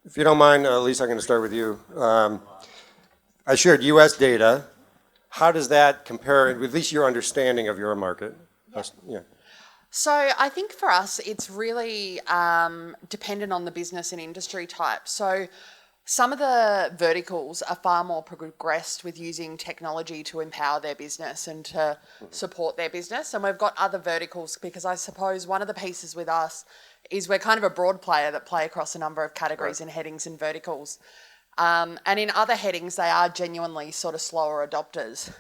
If you don't mind, Elise, I'm going to start with you. I shared U.S. data. How does that compare, with at least your understanding of your market? Yeah. So I think for us, it's really dependent on the business and industry type. So some of the verticals are far more progressed with using technology to empower their business and to support their business. And we've got other verticals because I suppose one of the pieces with us is we're kind of a broad player that play across a number of categories and headings and verticals. And in other headings, they are genuinely sort of slower adopters.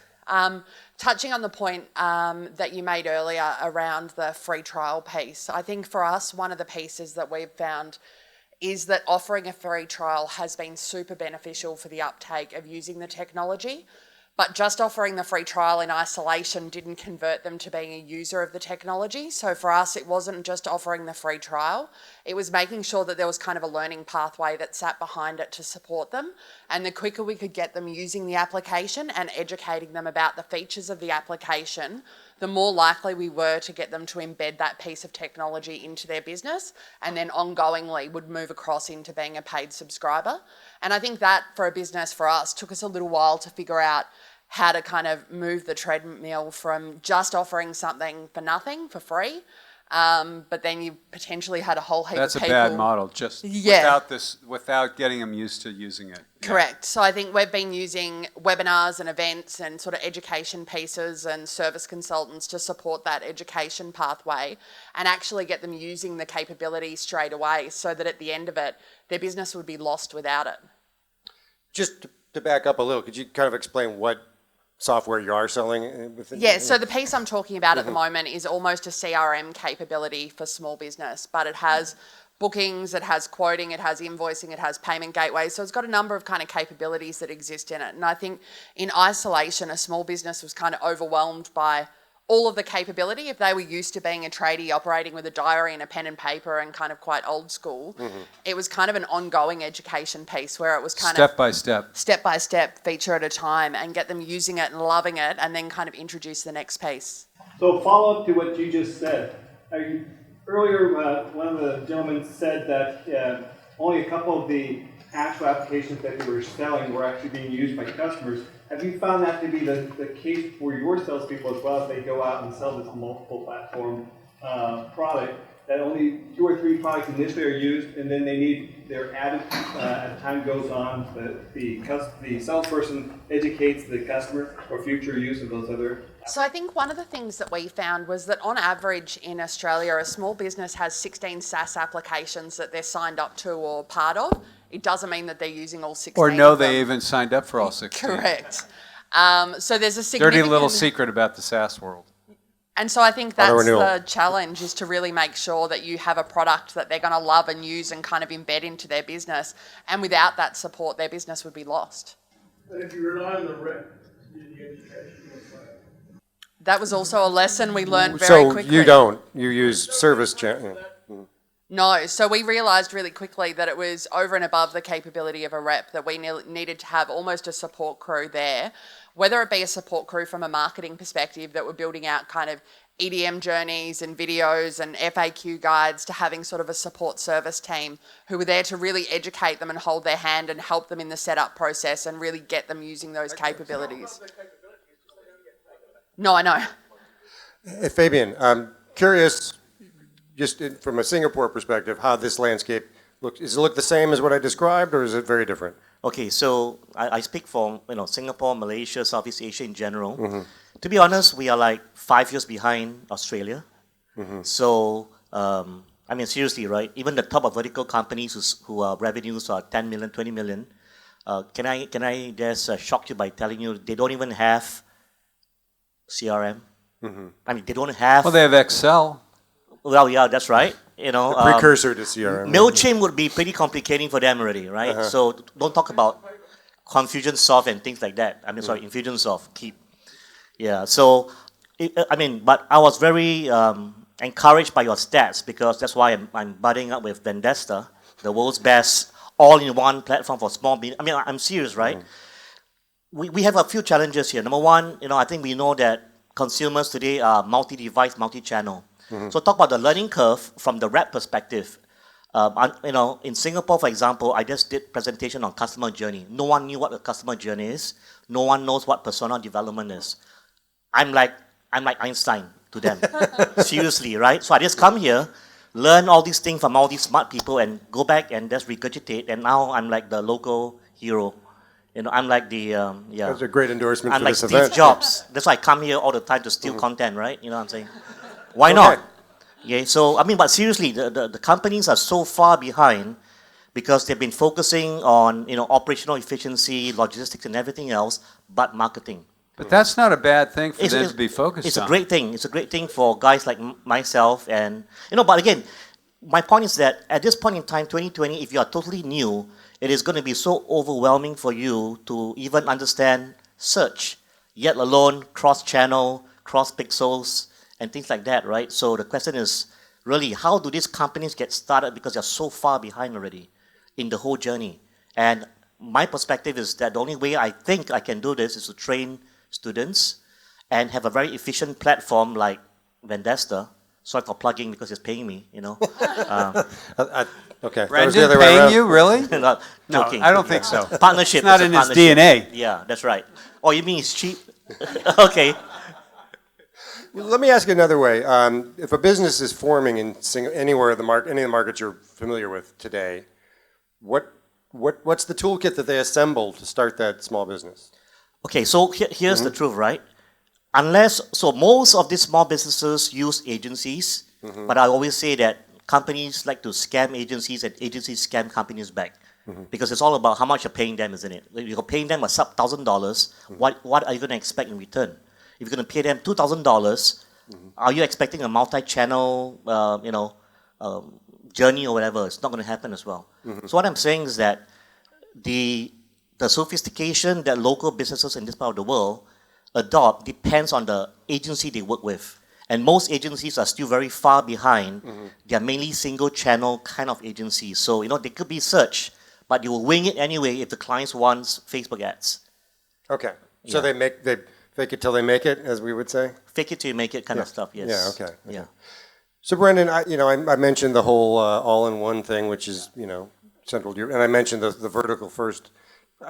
Touching on the point that you made earlier around the free trial piece, I think for us, one of the pieces that we've found is that offering a free trial has been super beneficial for the uptake of using the technology, but just offering the free trial in isolation didn't convert them to being a user of the technology. So for us, it wasn't just offering the free trial, it was making sure that there was kind of a learning pathway that sat behind it to support them. And the quicker we could get them using the application and educating them about the features of the application, the more likely we were to get them to embed that piece of technology into their business and then ongoingly would move across into being a paid subscriber. And I think that for a business for us took us a little while to figure out how to kind of move the treadmill from just offering something for nothing, for free, but then you potentially had a whole heap of people. That's a bad model, just without getting them used to using it. Correct. Yeah. So I think we've been using webinars and events and sort of education pieces and service consultants to support that education pathway and actually get them using the capability straight away so that at the end of it, their business would be lost without it. Just to back up a little, could you kind of explain what software you are selling? Yeah, so the piece I'm talking about at the moment is almost a CRM capability for small business, but it has bookings, it has quoting, it has invoicing, it has payment gateways. So it's got a number of kind of capabilities that exist in it. And I think in isolation, a small business was kind of overwhelmed by all of the capability. If they were used to being a tradie operating with a diary and a pen and paper and kind of quite old school, it was kind of an ongoing education piece where it was kind step by step, feature at a time, and get them using it and loving it and then kind of introduce the next piece. So follow up to what you just said. Earlier, one of the gentlemen said that only a couple of the actual applications that you were selling were actually being used by customers. Have you found that to be the case for your salespeople as well as they go out and sell this multiple platform product, that only 2 or 3 products initially are used and then they're added as time goes on, the salesperson educates the customer for future use of those other? So I think one of the things that we found was that on average in Australia, a small business has 16 SaaS applications that they're signed up to or part of. It doesn't mean that they're using all 16 Or no, they even signed up for all 16. Correct. So there's a significant... Dirty little secret about the SaaS world. And so I think that's the challenge, is to really make sure that you have a product that they're going to love and use and kind of embed into their business. And without that support, their business would be lost. But if you rely on the rep, the education was like... That was also a lesson we learned very quickly. So you don't. You use service channel. No, so we realised really quickly that it was over and above the capability of a rep, that we needed to have almost a support crew there, whether it be a support crew from a marketing perspective that were building out kind of EDM journeys and videos and FAQ guides, to having sort of a support service team who were there to really educate them and hold their hand and help them in the setup process and really get them using those capabilities. No, I know. Hey, Fabian, I'm curious, just from a Singapore perspective, how this landscape looks. Does it look the same as what I described, or is it very different? Okay, so I speak for Singapore, Malaysia, Southeast Asia in general. To be honest, we are like 5 years behind Australia. So, I mean, seriously, right? Even the top of vertical companies who revenues are 10 million, 20 million, can I just shock you by telling you they don't even have CRM? I mean, they don't have... Well, they have Excel. Well, yeah, that's right. A precursor to CRM. MailChimp would be pretty complicating for them already, right? So don't talk about Confusionsoft and things like that. I mean, sorry, Infusionsoft, Keep. Yeah, so, but I was very encouraged by your stats, because that's why I'm budding up with Vendesta, the world's best all-in-one platform for small business. I mean, I'm serious, right? We have a few challenges here. Number one, I think we know that consumers today are multi-device, multi-channel. So talk about the learning curve from the rep perspective. In Singapore, for example, I just did presentation on customer journey. No one knew what a customer journey is. No one knows what persona development is. I'm like Einstein to them. Seriously, right? So I just come here, learn all these things from all these smart people, and go back and just regurgitate. And now I'm like the local hero. I'm like the That's a great endorsement I'm for like this Steve event. Jobs. That's why I come here all the time to steal content, right? You know what I'm saying? Why not? Yeah. So but seriously, the companies are so far behind because they've been focusing on operational efficiency, logistics, and everything else, but marketing. But that's not a bad thing for them to be focused on. It's a great thing. It's a great thing for guys like myself, and But again, my point is that at this point in time, 2020, if you are totally new, it is going to be so overwhelming for you to even understand search, yet alone cross-channel, cross-pixels, and things like that, right? So the question is really, how do these companies get started because they're so far behind already in the whole journey? And my perspective is that the only way I think I can do this is to train students and have a very efficient platform like Vendesta. Sorry for plugging because it's paying me, Okay. Brendan paying you, really? Not No, joking. I don't think so. Partnership. It's not a in his partnership. DNA. Yeah, that's right. Oh, you mean it's cheap? Okay. Let me ask you another way. If a business is forming in anywhere of any of the markets you're familiar with today, what's the toolkit that they assemble to start that small business? Okay, so here's the truth, right? Most of these small businesses use agencies, but I always say that companies like to scam agencies and agencies scam companies back. Because it's all about how much you're paying them, isn't it? If you're paying them a sub $1,000, what are you going to expect in return? If you're going to pay them $2,000, are you expecting a multi-channel, journey or whatever? It's not going to happen as well. So what I'm saying is that the sophistication that local businesses in this part of the world adopt depends on the agency they work with. And most agencies are still very far behind. They are mainly single channel kind of agencies. So, they could be search, but you will wing it anyway if the clients wants Facebook ads. Okay. So they fake it till they make it, as we would say? Fake it till you make it kind of stuff, yes. Yeah, okay. Yeah. So Brendan, I mentioned the whole all-in-one thing, which is, central to your, and I mentioned the vertical first.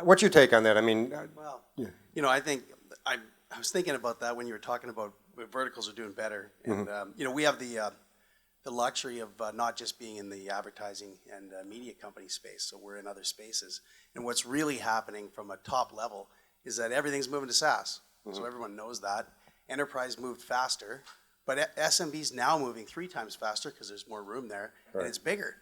What's your take on that? I mean, Well, I think I was thinking about that when you were talking about verticals are doing better, and we have the luxury of not just being in the advertising and media company space, so we're in other spaces. And what's really happening from a top level is that everything's moving to SaaS, so everyone knows that. Enterprise moved faster, but SMB's now moving 3 times faster because there's more room there, and it's bigger.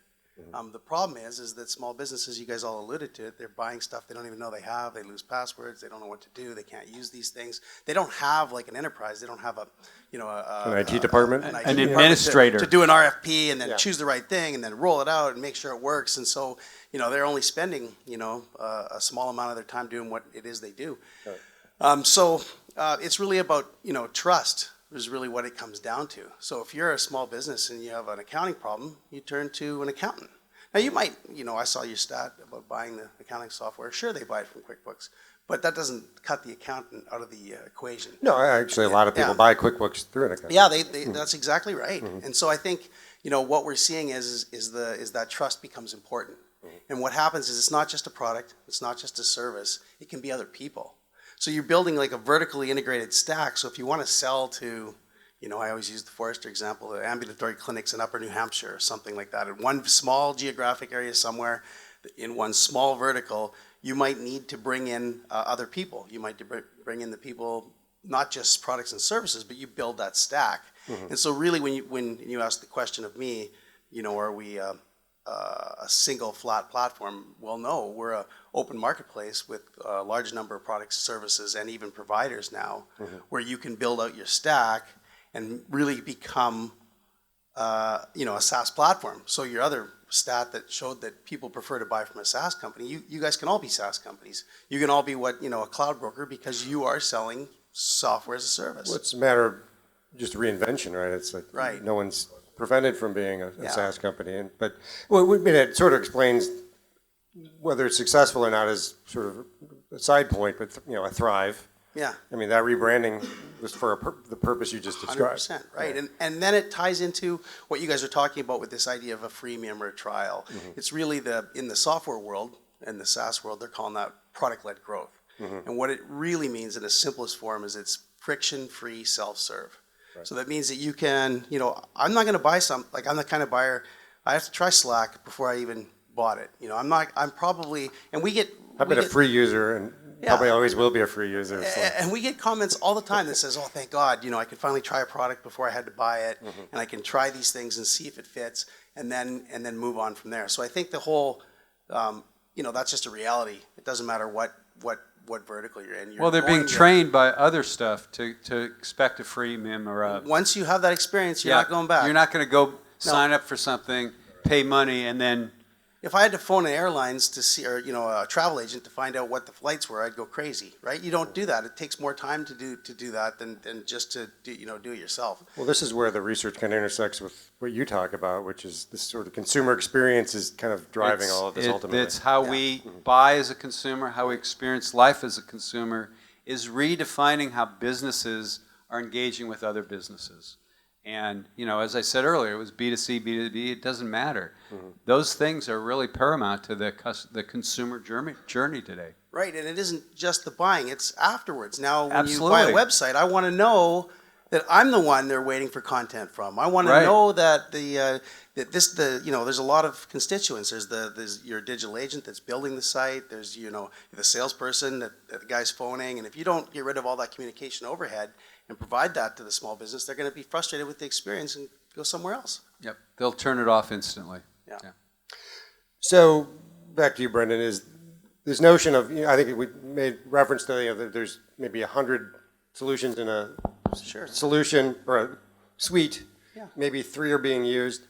The problem is that small businesses, you guys all alluded to it, they're buying stuff they don't even know they have, they lose passwords, they don't know what to do, they can't use these things. They don't have like an enterprise, they don't have an IT department? An administrator. to do an RFP and then choose the right thing and then roll it out and make sure it works. And so, they're only spending, a small amount of their time doing what it is they do. It's really about, trust is really what it comes down to. So if you're a small business and you have an accounting problem, you turn to an accountant. Now you might, I saw your stat about buying the accounting software. Sure, they buy it from QuickBooks, but that doesn't cut the accountant out of the equation. No, actually a lot of people buy QuickBooks through an account. Yeah, that's exactly right. And so I think, what we're seeing is that trust becomes important. And what happens is it's not just a product, it's not just a service, it can be other people. So you're building like a vertically integrated stack. So if you want to sell to, I always use the Forrester example, the ambulatory clinics in Upper New Hampshire or something like that. In one small geographic area somewhere, in one small vertical, you might need to bring in other people. You might bring in the people, not just products and services, but you build that stack. And so really when you ask the question of me, are we a single flat platform? Well, no, we're an open marketplace with a large number of products, services, and even providers now, where you can build out your stack and really become, a SaaS platform. So your other stat that showed that people prefer to buy from a SaaS company, you guys can all be SaaS companies. You can all be a cloud broker because you are selling software as a service. Well, it's a matter of just reinvention, right? It's like no one's prevented from being a SaaS company. But it sort of explains whether it's successful or not is sort of a side point, but a Thrive, Yeah. I mean, that rebranding was for the purpose you just described. 100%, right. And then it ties into what you guys are talking about with this idea of a freemium or a trial. It's really in the software world, in the SaaS world, they're calling that product-led growth. And what it really means in its simplest form is it's friction-free self-serve. Right. So that means that you can, I'm not going to buy I'm the kind of buyer, I have to try Slack before I even bought it. I'm probably, and we get... I've been a free user and probably always will be a free user. So. And we get comments all the time that says, oh, thank God, I could finally try a product before I had to buy it, and I can try these things and see if it fits, and then move on from there. So I think the whole, that's just a reality. It doesn't matter what vertical you're in. Well, they're being trained by other stuff to expect a freemium or a... Once you have that experience, you're not going back. You're not going to go sign up for something, pay money, and then... If I had to phone an airlines to see, or a travel agent to find out what the flights were, I'd go crazy, right? You don't do that. It takes more time to do that than just to do it yourself. Well, this is where the research kind of intersects with what you talk about, which is this sort of consumer experience is kind of driving all of this ultimately. It's how we buy as a consumer, how we experience life as a consumer, is redefining how businesses are engaging with other businesses. And, as I said earlier, it was B2C, B2B, it doesn't matter. Those things are really paramount to the consumer journey today. Right, and it isn't just the buying, it's afterwards. Now, when you buy a website, I want to know that I'm the one they're waiting for content from. I want to know that there's a lot of constituents. There's your digital agent that's building the site. There's, the salesperson that the guy's phoning. And if you don't get rid of all that communication overhead and provide that to the small business, they're going to be frustrated with the experience and go somewhere else. Yep, they'll turn it off instantly. Yeah. So back to you, Brendan, is this notion of, I think we made reference to, that there's maybe 100 solutions in a solution or a suite, maybe 3 are being used.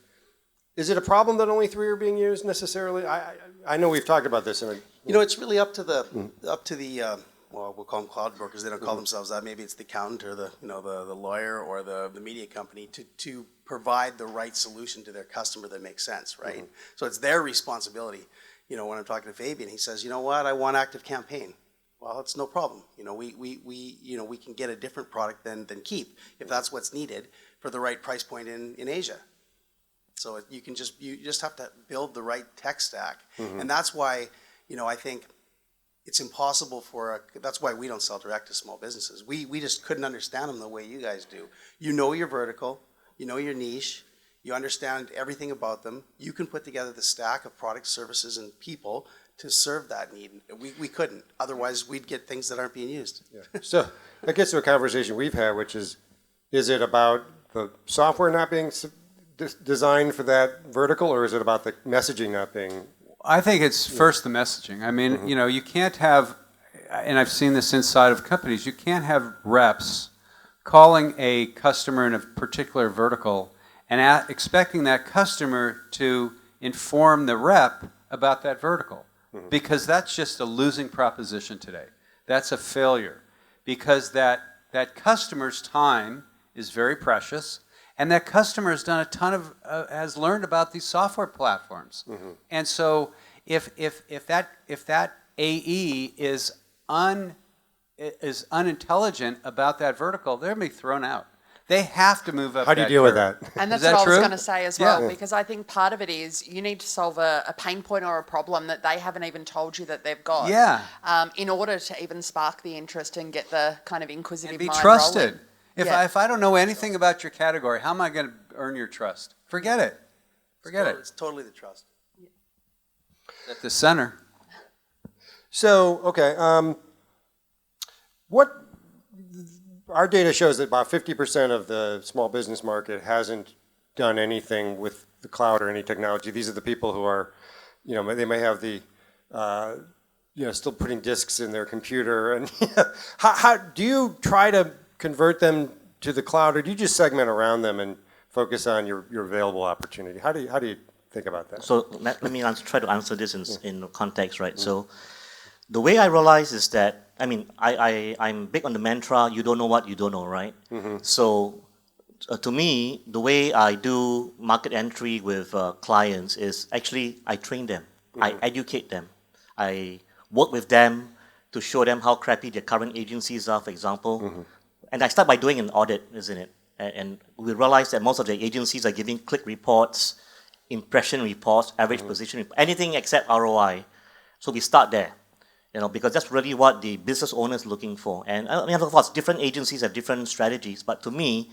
Is it a problem that only 3 are being used necessarily? I know we've talked about this. It's really up to the well, we'll call them cloud brokers. They don't call themselves that. Maybe it's the accountant or the lawyer or the media company to provide the right solution to their customer that makes sense, right? So it's their responsibility. When I'm talking to Fabian, he says, you know what, I want Active Campaign. Well, it's no problem. We can get a different product than Keep if that's what's needed for the right price point in Asia. So you just have to build the right tech stack, and that's why I think it's impossible that's why we don't sell direct to small businesses. We just couldn't understand them the way you guys do. Your vertical, your niche, you understand everything about them. You can put together the stack of products, services, and people to serve that need. We couldn't. Otherwise, we'd get things that aren't being used. Yeah. So that gets to a conversation we've had, which is it about the software not being designed for that vertical, or is it about the messaging not being? I think it's first the messaging. I mean, you can't have, and I've seen this inside of companies, you can't have reps calling a customer in a particular vertical and expecting that customer to inform the rep about that vertical. Because that's just a losing proposition today. That's a failure. Because that customer's time is very precious, and that customer has done a ton has learned about these software platforms. And so if that AE is unintelligent about that vertical, they're going to be thrown out. They have to move up. How do you deal with that? And that's what I was going to say as well, because I think part of it is you need to solve a pain point or a problem that they haven't even told you that they've got. Yeah. In order to even spark the interest and get the kind of inquisitive and be mind trusted. rolling. If I don't know anything about your category, how am I going to earn your trust? Forget it. Forget it. It's totally the trust. At the center. So, okay. Our data shows that about 50% of the small business market hasn't done anything with the cloud or any technology. These are the people who are, they may have the, still putting disks in their computer. And how do you try to convert them to the cloud, or do you just segment around them and focus on your available opportunity? How do you think about that? So let me try to answer this in context, right? So the way I realize is that, I'm big on the mantra, you don't know what you don't know, right? So to me, the way I do market entry with clients is actually I train them, I educate them, I work with them to show them how crappy their current agencies are, for example. And I start by doing an audit, isn't it? And we realize that most of the agencies are giving click reports, impression reports, average position, anything except ROI. So we start there, because that's really what the business owner is looking for. And I mean, of course, different agencies have different strategies, but to me,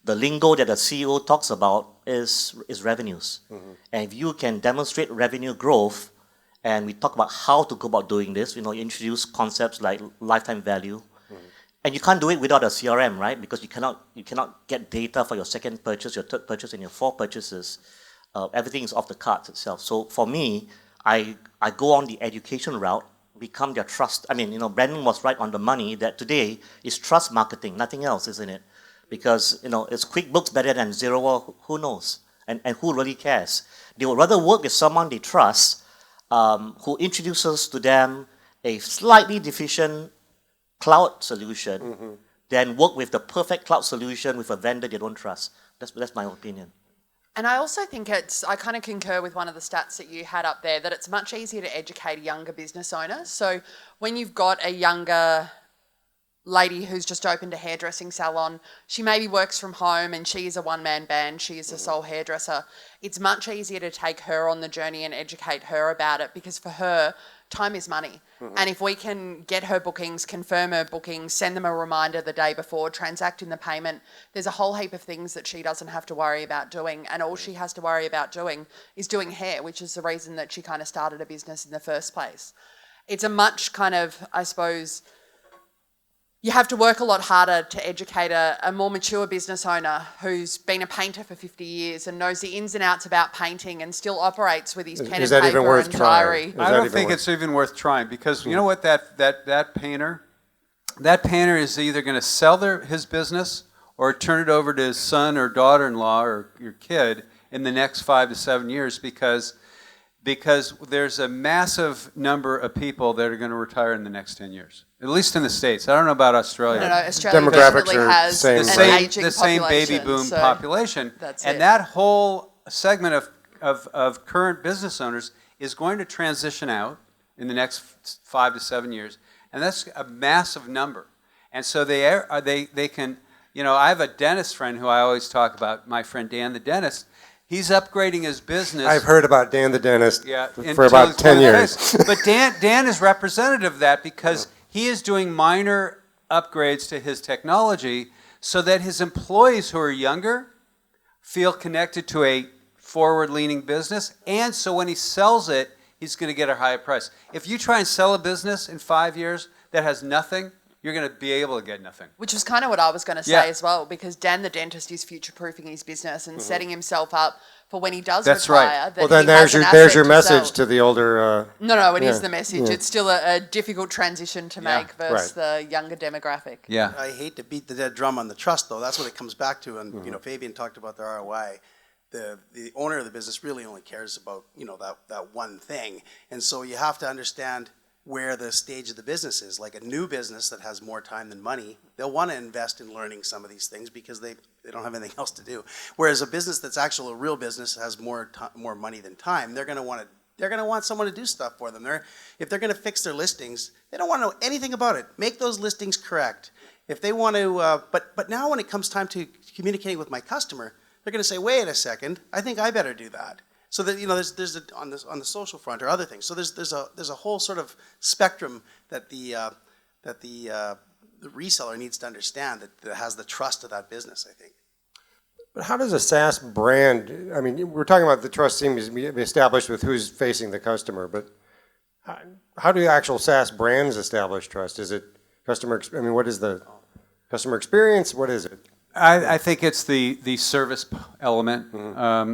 the lingo that the CEO talks about is revenues. And if you can demonstrate revenue growth, and we talk about how to go about doing this, you introduce concepts like lifetime value, and you can't do it without a CRM, right? Because you cannot get data for your second purchase, your third purchase, and your fourth purchases. Everything is off the cards itself. So for me, I go on the education route, become their trust. I mean, Brandon was right on the money that today is trust marketing, nothing else, isn't it? Because, it's QuickBooks better than Xero, or who knows? And who really cares? They would rather work with someone they trust, who introduces to them a slightly deficient cloud solution, than work with the perfect cloud solution with a vendor they don't trust. That's my opinion. And I also think I kind of concur with one of the stats that you had up there, that it's much easier to educate a younger business owner. So when you've got a younger lady who's just opened a hairdressing salon, she maybe works from home and she is a one-man band, she is a sole hairdresser, it's much easier to take her on the journey and educate her about it, because for her, time is money. And if we can get her bookings, confirm her bookings, send them a reminder the day before, transact in the payment, there's a whole heap of things that she doesn't have to worry about doing. And all she has to worry about doing is doing hair, which is the reason that she kind of started a business in the first place. It's a much kind of, I suppose, you have to work a lot harder to educate a more mature business owner who's been a painter for 50 years and knows the ins and outs about painting and still operates with his pen and paper and diary. I don't think it's even worth trying, because you know what, that painter is either going to sell his business or turn it over to his son or daughter-in-law or your kid in the next 5 to 7 years, because there's a massive number of people that are going to retire in the next 10 years. At least in the States. I don't know about Australia. No, Australia Demographics definitely are has same, an right? aging the same population, baby boom so population. that's and it. that whole segment of current business owners is going to transition out in the next 5 to 7 years. And that's a massive number. And so they can, I have a dentist friend who I always talk about, my friend Dan the dentist. He's upgrading his business. I've heard about Dan the dentist for until about he's 10 going years. But Dan is representative of that, because he is doing minor upgrades to his technology so that his employees who are younger feel connected to a forward-leaning business, and so when he sells it, he's going to get a higher price. If you try and sell a business in 5 years that has nothing, you're going to be able to get nothing. Which was kind of what I was going to say as well, because Dan the dentist is future-proofing his business and setting himself up for when he does retire. Well, then there's your message to the older. No, it is the message. Yeah. It's still a difficult transition to make versus the younger demographic. Yeah. I hate to beat the dead drum on the trust, though. That's what it comes back to. And Fabian talked about the ROI. The owner of the business really only cares about that one thing, and so you have to understand where the stage of the business is. Like a new business that has more time than money, they'll want to invest in learning some of these things because they don't have anything else to do. Whereas a business that's actually a real business has more money than time, they're going to want someone to do stuff for them. If they're going to fix their listings, they don't want to know anything about it. Make those listings correct. If they want to, but now when it comes time to communicating with my customer, they're going to say, wait a second, I think I better do that. So that there's on the social front or other things. So there's a whole sort of spectrum that the reseller needs to understand that has the trust of that business, I think. But how does a SaaS brand? I mean, we're talking about the trust seems to be established with who's facing the customer, but how do actual SaaS brands establish trust? Is it customer? I mean, what is the customer experience? What is it? I think it's the service element.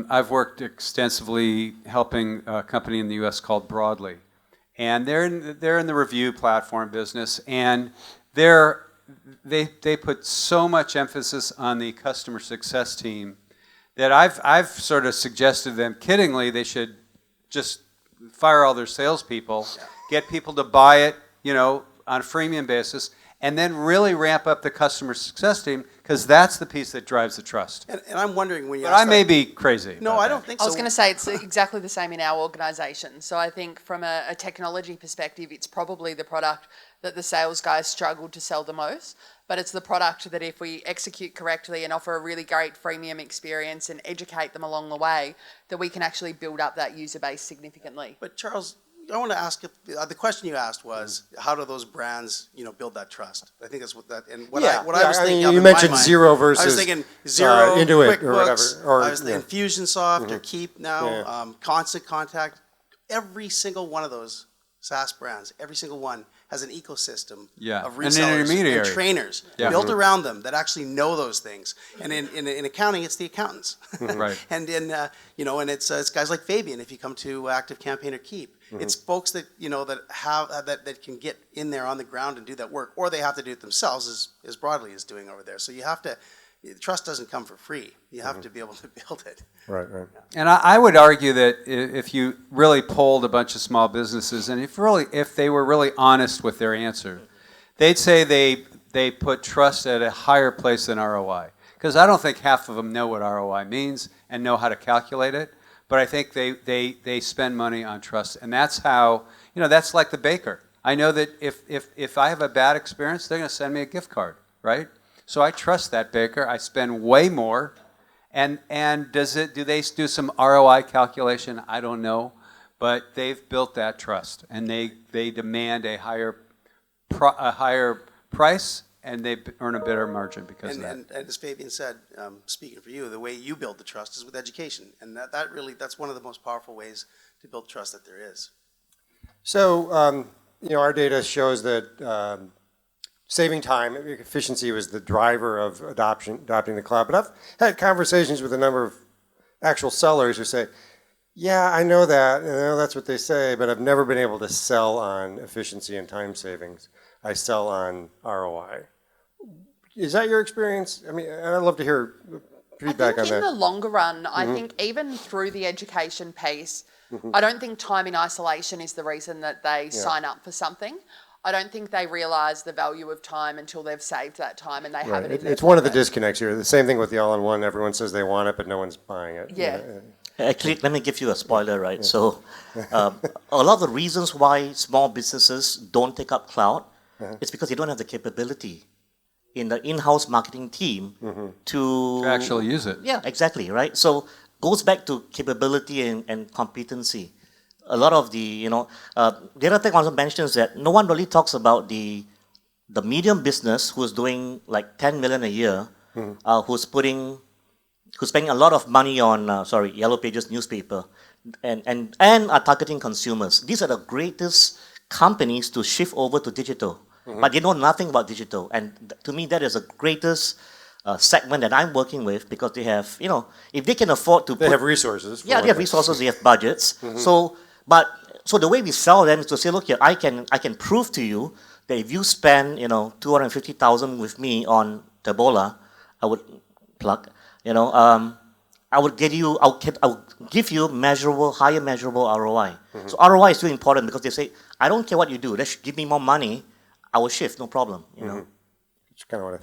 I've worked extensively helping a company in the U.S. called Broadly, and they're in the review platform business, and they put so much emphasis on the customer success team that I've sort of suggested to them kiddingly they should just fire all their salespeople, get people to buy it, on a freemium basis, and then really ramp up the customer success team, because that's the piece that drives the trust. And I'm wondering when you But ask I may that- be crazy. No, about I that. don't think I so. was going to say it's exactly the same in our organisation. So I think from a technology perspective, it's probably the product that the sales guys struggled to sell the most. But it's the product that if we execute correctly and offer a really great freemium experience and educate them along the way, that we can actually build up that user base significantly. But Charles, I want to ask if, the question you asked was, how do those brands, build that trust? I think that's what that, and what I was thinking of you in my mentioned mind, Xero I was versus thinking Xero, Intuit QuickBooks, or whatever, or, I was thinking Infusionsoft or Keep now, Yeah. Constant Contact. Every single one of those SaaS brands, every single one has an ecosystem Yeah, of an resellers intermediary. and trainers Yeah. built around them that actually know those things. And in accounting, it's the accountants. Right. And and it's guys like Fabian. If you come to Active Campaign or Keep, it's folks that that have that can get in there on the ground and do that work, or they have to do it themselves, as Broadly is doing over there. So you have to. Trust doesn't come for free. You have to be able to build it. Right. And I would argue that if you really polled a bunch of small businesses, and if they were really honest with their answer, they'd say they put trust at a higher place than ROI. Because I don't think half of them know what ROI means and know how to calculate it. But I think they spend money on trust, and that's how that's like the baker. I know that if I have a bad experience, they're going to send me a gift card, right? So I trust that baker. I spend way more. And do they do some ROI calculation? I don't know. But they've built that trust, and they demand a higher price, and they earn a better margin because of that. And as Fabian said, speaking for you, the way you build the trust is with education. And that's one of the most powerful ways to build trust that there is. So, our data shows that saving time, efficiency was the driver of adopting the cloud. But I've had conversations with a number of actual sellers who say, yeah, I know that, that's what they say, but I've never been able to sell on efficiency and time savings. I sell on ROI. Is that your experience? I mean, I'd love to hear feedback on I think in that. the longer run, I think even through the education piece, I don't think time in isolation is the reason that they sign up for something. I don't think they realise the value of time until they've saved that time and they have it in their It's one of the pocket. disconnects here. The same thing with the all-in-one. Everyone says they want it, but no one's buying it. Yeah. Actually, let me give you a spoiler, right? So, a lot of the reasons why small businesses don't take up cloud is because they don't have the capability in the in-house marketing team to actually use it. Yeah, exactly, right? So, goes back to capability and competency. A lot of the other thing I want to mention is that no one really talks about the medium business who's doing like 10 million a year, who's spending a lot of money on Yellow Pages newspaper, and are targeting consumers. These are the greatest companies to shift over to digital, but they know nothing about digital. And to me, that is the greatest segment that I'm working with, because they have, if they can afford to They have resources. yeah, they have resources, they have budgets. So the way we sell them is to say, look here, I can prove to you that if you spend 250,000 with me on Taboola, I would plug, I would give you higher measurable ROI. So ROI is still important, because they say, I don't care what you do, just give me more money, I will shift, no problem. It's kind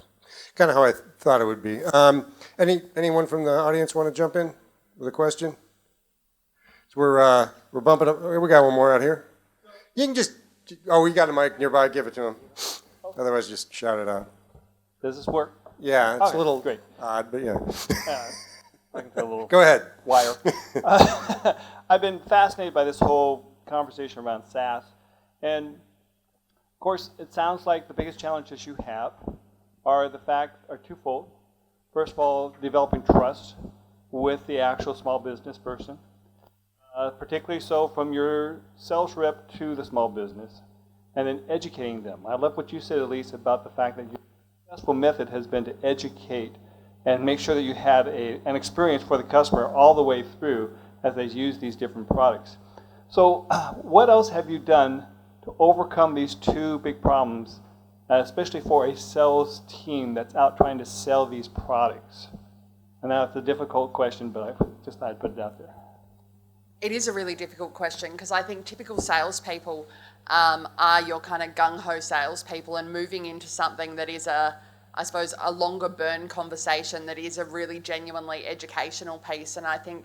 of how I thought it would be. Anyone from the audience want to jump in with a question? So we're bumping up. We got one more out here. You can we got a mic nearby. Give it to him. Otherwise, just shout it out. Does this work? Yeah, it's Okay, a little great. odd, but yeah. I can feel a little Go ahead. wire. I've been fascinated by this whole conversation around SaaS. And of course, it sounds like the biggest challenges you have are twofold. First of all, developing trust with the actual small business person, particularly so from your sales rep to the small business, and then educating them. I love what you said, Elise, about the fact that your successful method has been to educate and make sure that you had an experience for the customer all the way through as they use these different products. So what else have you done to overcome these two big problems, especially for a sales team that's out trying to sell these products? And that's a difficult question, but I just thought I'd put it out there. It is a really difficult question, because I think typical salespeople are your kind of gung-ho salespeople, and moving into something that is a I suppose, a longer burn conversation that is a really genuinely educational piece. And I think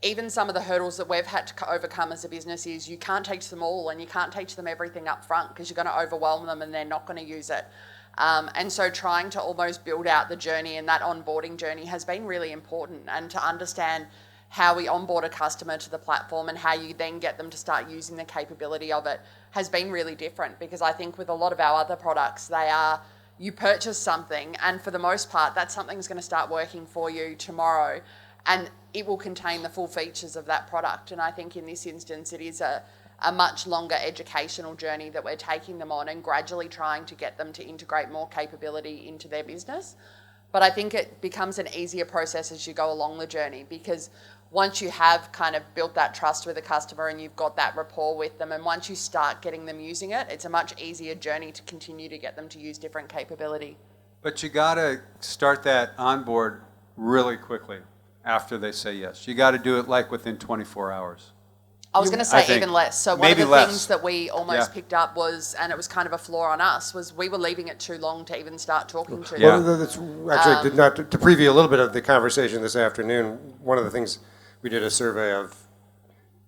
even some of the hurdles that we've had to overcome as a business is you can't teach them all and you can't teach them everything up front because you're going to overwhelm them and they're not going to use it. And so trying to almost build out the journey and that onboarding journey has been really important, and to understand how we onboard a customer to the platform and how you then get them to start using the capability of it has been really different, because I think with a lot of our other products, you purchase something and for the most part that something's going to start working for you tomorrow and it will contain the full features of that product. And I think in this instance it is a much longer educational journey that we're taking them on and gradually trying to get them to integrate more capability into their business. But I think it becomes an easier process as you go along the journey, because once you have kind of built that trust with a customer and you've got that rapport with them, and once you start getting them using it, it's a much easier journey to continue to get them to use different capability. But you got to start that onboard really quickly after they say yes. You got to do it like within 24 hours. I was going to say even less. So one of the things that we almost picked up was, and it was kind of a flaw on us, was we were leaving it too long to even start talking to them. Well, that's actually to preview a little bit of the conversation this afternoon. One of the things, we did a survey of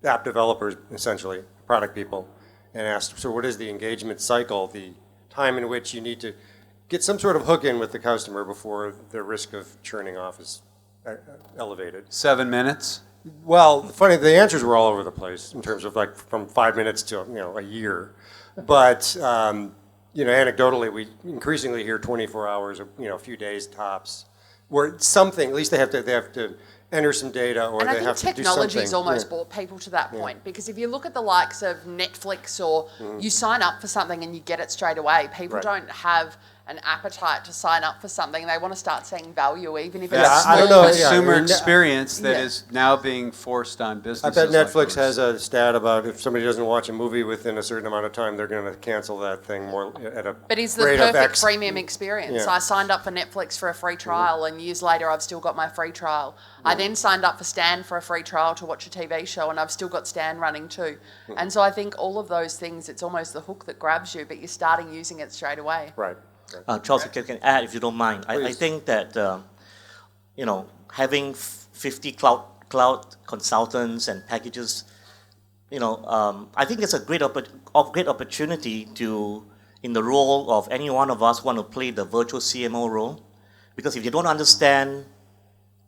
app developers, essentially product people, and asked, so what is the engagement cycle, the time in which you need to get some sort of hook in with the customer before the risk of churning off is elevated? 7 minutes. Well, the answers were all over the place in terms of like from 5 minutes to a year, but anecdotally we increasingly hear 24 hours, a few days tops, where something, at least they have to enter some data or and they have to do something. I think technology's almost brought people to that point, because if you look at the likes of Netflix or you sign up for something and you get it straight away, people don't have an appetite to sign up for something. They want to start seeing value, even if it's small. I don't know. Consumer experience that is now being forced on businesses. I bet Netflix has a stat about if somebody doesn't watch a movie within a certain amount of time, they're going to cancel that thing more at a But it's the rate of perfect X. freemium experience. I signed up for Netflix for a free trial, and years later I've still got my free trial. I then signed up for Stan for a free trial to watch a TV show, and I've still got Stan running too. And so I think all of those things, it's almost the hook that grabs you, but you're starting using it straight away. Right. Charles, if you can add, if you don't mind. I think that having 50 cloud consultants and packages, I think it's a great opportunity to, in the role of any one of us, want to play the virtual CMO role, because if you don't understand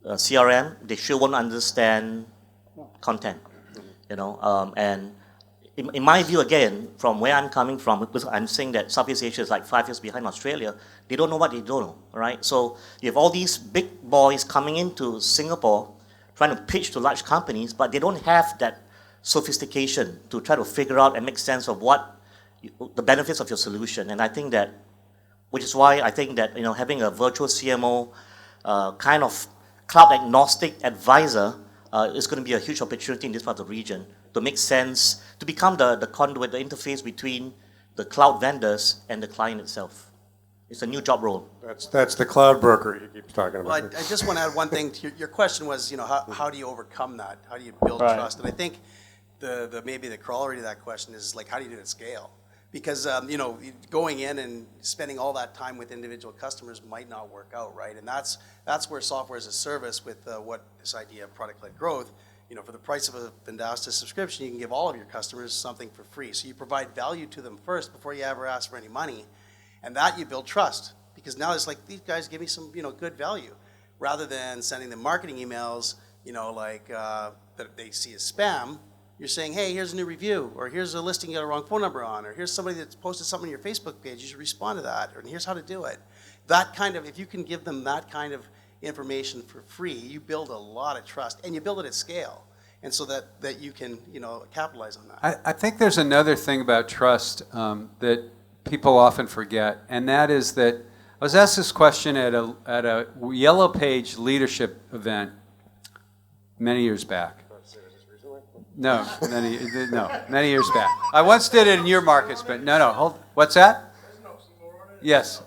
CRM, they sure won't understand content, and in my view, again, from where I'm coming from, because I'm saying that Southeast Asia is like 5 years behind Australia, they don't know what they don't know, right? So you have all these big boys coming into Singapore, trying to pitch to large companies, but they don't have that sophistication to try to figure out and make sense of what the benefits of your solution. And I think that, which is why I think that having a virtual CMO kind of cloud agnostic advisor is going to be a huge opportunity in this part of the region, to make sense, to become the conduit, the interface between the cloud vendors and the client itself. It's a new job role. That's the cloud broker he keeps talking about. Well, I just want to add one thing. Your question was, how do you overcome that? How do you build trust? And I think maybe the corollary to that question is like, how do you do it at scale? Because going in and spending all that time with individual customers might not work out, right? And that's where software as a service, with what this idea of product-led growth, for the price of a Vendasta subscription, you can give all of your customers something for free. So you provide value to them first before you ever ask for any money, and that you build trust, because now it's like, these guys give me some good value, rather than sending them marketing emails that they see as spam. You're saying, hey, here's a new review, or here's a listing you got a wrong phone number on, or here's somebody that's posted something on your Facebook page, you should respond to that, or here's how to do it. That kind of, if you can give them that kind of information for free, you build a lot of trust, and you build it at scale, and so that you can capitalize on that. I think there's another thing about trust that people often forget, and that is that I was asked this question at a Yellow Page leadership event many years back. No, many years back. I once did it in your markets, but hold. What's that? Yes.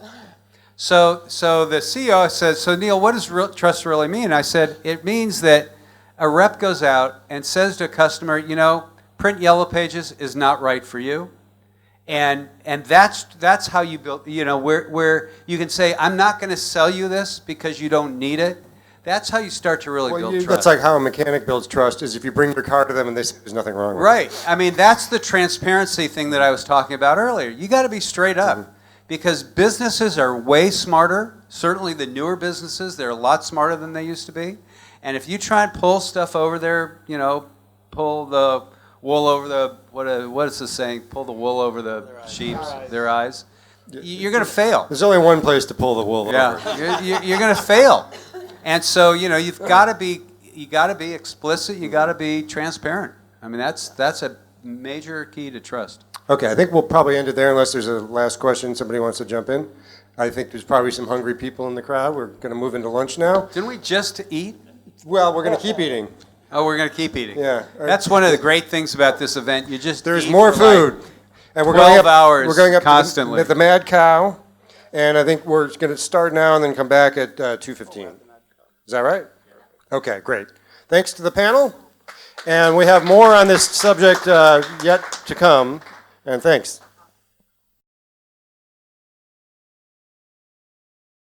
So the CEO says, so Neal, what does trust really mean? I said, it means that a rep goes out and says to a customer, print Yellow Pages is not right for you. And that's how you build, where you can say, I'm not going to sell you this because you don't need it. That's how you start to really build trust. That's like how a mechanic builds trust, is if you bring your car to them and they say there's nothing wrong with it. Right. I mean, that's the transparency thing that I was talking about earlier. You got to be straight up because businesses are way smarter. Certainly the newer businesses, they're a lot smarter than they used to be. And if you try and pull stuff over their, pull the wool over the, what is the saying? Pull the wool over the sheep's, their eyes. You're going to fail. There's only one place to pull the wool over. Yeah, you're going to fail. And so, you've got to be explicit. You got to be transparent. I mean, that's a major key to trust. Okay, I think we'll probably end it there unless there's a last question. Somebody wants to jump in. I think there's probably some hungry people in the crowd. We're going to move into lunch now. Didn't we just eat? Well, we're going to keep eating. Oh, we're going to keep eating. Yeah. That's one of the great things about this event. You just There's eat more for food. like And we're 12 going up, hours we're going up constantly. to the Mad Cow. And I think we're going to start now and then come back at 2:15. Is that right? Okay, great. Thanks to the panel. And we have more on this subject yet to come. And thanks.